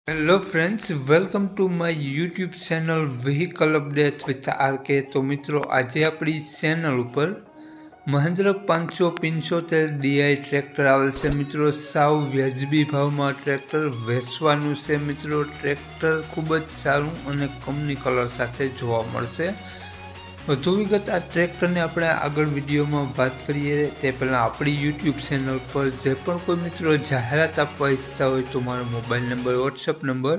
Hello friends, welcome to my YouTube channel vehicle update with RK. તો મિત્રો, આજે આપણી ચેનલ ઉપર મહેન્દ્ર 575 ડીઆઈ ટ્રેક્ટર આવેલ છે। મિત્રો, સાવ વ્યાજબી ભાવમાં ટ્રેક્ટર વેચવાનું છે। મિત્રો, ટ્રેક્ટર ખૂબ જ સારું અને કંપની કલર સાથે જોવા મળશે। વધુ વિગત આ ટ્રેક્ટરની આપણે આગળ વિડીયોમાં વાત કરીએ તે પહેલાં આપણી યુટ્યુબ ચેનલ પર જે પણ કોઈ મિત્રો જાહેરાત આપવા ઈચ્છતા હોય તો મારો મોબાઈલ નંબર, વોટ્સઅપ નંબર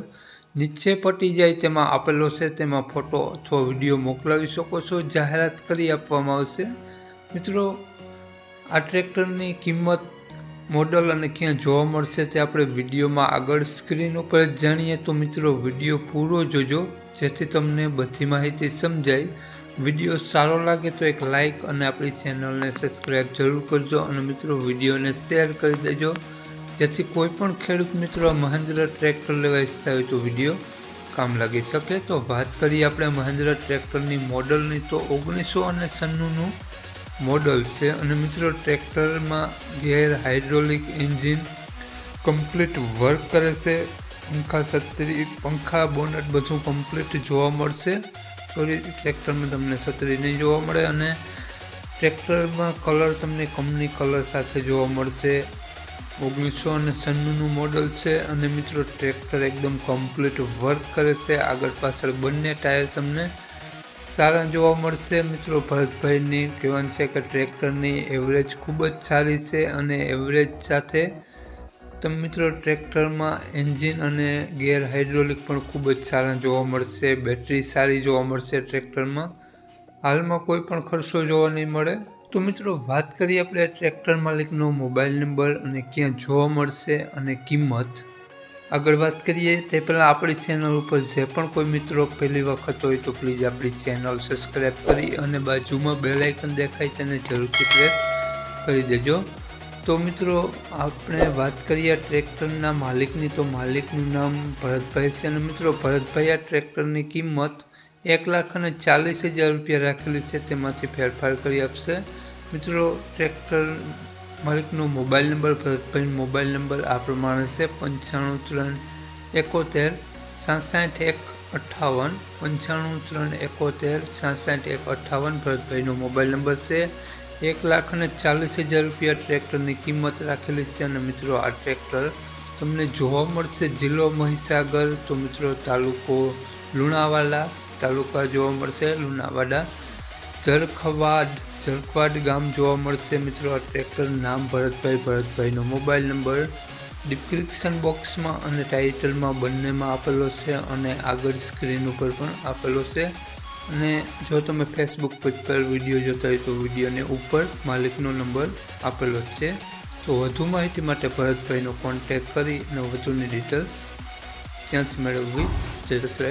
નીચે પટી જાય તેમાં આપેલો છે, તેમાં ફોટો અથવા વિડીયો મોકલાવી શકો છો। જાહેરાત કરી આપવામાં આવશે। મિત્રો, આ ટ્રેક્ટરની કિંમત, મોડલ અને ક્યાં જોવા મળશે તે આપણે વિડીયોમાં આગળ સ્ક્રીન ઉપર જ જાણીએ। તો મિત્રો, વિડીયો પૂરો જોજો જેથી તમને બધી માહિતી સમજાય। વિડીયો સારો લાગે તો એક લાઇક અને આપણી ચેનલને સબસ્ક્રાઈબ જરૂર કરજો અને મિત્રો વિડીયોને શેર કરી દેજો જેથી કોઈ પણ ખેડૂત મિત્રો મહેન્દ્ર ટ્રેક્ટર લેવા ઈચ્છતા હોય તો વિડીયો કામ લાગી શકે। તો વાત કરીએ આપણે મહેન્દ્ર ટ્રેક્ટરની મોડલની, તો 1996નું મોડલ છે અને મિત્રો ટ્રેક્ટરમાં ગેર, હાઇડ્રોલિક એન્જિન કમ્પ્લીટ વર્ક કરે છે। પંખા, છત્રી, પંખા, બોનટ બધું કમ્પ્લીટ જોવા મળશે। સોરી, ટ્રેક્ટરમાં તમને છત્રી નહીં જોવા મળે અને ટ્રેક્ટરમાં કલર તમને કંપની કલર સાથે જોવા મળશે। 1996નું મોડલ છે અને મિત્રો ટ્રેક્ટર એકદમ કમ્પ્લીટ વર્ક કરે છે। આગળ પાછળ બંને ટાયર તમને સારા જોવા મળશે। મિત્રો, ભરતભાઈની કહેવાનું છે કે ટ્રેક્ટરની એવરેજ ખૂબ જ સારી છે અને એવરેજ સાથે તમે મિત્રો ટ્રેક્ટરમાં એન્જિન અને ગેર, હાઇડ્રોલિક પણ ખૂબ જ સારા જોવા મળશે। બેટરી સારી જોવા મળશે ટ્રેક્ટરમાં। હાલમાં કોઈ પણ ખર્ચો જોવા નહીં મળે। તો મિત્રો, વાત કરીએ આપણે ટ્રેક્ટર માલિકનો મોબાઈલ નંબર અને ક્યાં જોવા મળશે અને કિંમત। આગળ વાત કરીએ તે પહેલાં આપણી ચેનલ ઉપર જે પણ કોઈ મિત્રો પહેલી વખત હોય તો પ્લીઝ આપણી ચેનલ સબસ્ક્રાઈબ કરી અને બાજુમાં બેલ આઇકન દેખાય તેને જરૂરથી પ્રેસ કરી દેજો। તો મિત્રો, આપણે વાત કરીએ ટ્રેક્ટરના માલિકની, તો માલિકનું નામ ભરતભાઈ છે અને મિત્રો ભરતભાઈ આ ટ્રેક્ટરની કિંમત 1,40,000 રૂપિયા રાખેલી છે, તેમાંથી ફેરફાર કરી આપશે। મિત્રો, ટ્રેક્ટર માલિકનો મોબાઈલ નંબર, ભરતભાઈનો મોબાઈલ નંબર આ પ્રમાણે છે: 95 371 66 158 95 371 66 158 ભરતભાઈનો મોબાઈલ નંબર છે। 1,40,000 રૂપિયા ટ્રેક્ટરની કિંમત રાખેલી છે અને મિત્રો આ ટ્રેક્ટર તમને જોવા મળશે જિલ્લો મહીસાગર, તો મિત્રો તાલુકો લુણાવાડા તાલુકા જોવા મળશે, લુણાવાડા ઝરખવાડ ગામ જોવા મળશે। મિત્રો, આ ટ્રેક્ટર નામ ભરતભાઈનો મોબાઈલ નંબર ડિસ્ક્રિપ્શન બોક્સમાં અને ટાઇટલમાં બંનેમાં આપેલો છે અને આગળ સ્ક્રીન ઉપર પણ આપેલો છે। અને જો તમે ફેસબુક પેજ પર વિડીયો જોતા હોય તો વિડીયોને ઉપર માલિકનો નંબર આપેલો છે। તો વધુ માહિતી માટે ભરતભાઈનો કોન્ટેક્ટ કરી અને વધુની ડિટેલ ત્યાંથી મેળવવી જરૂર છે।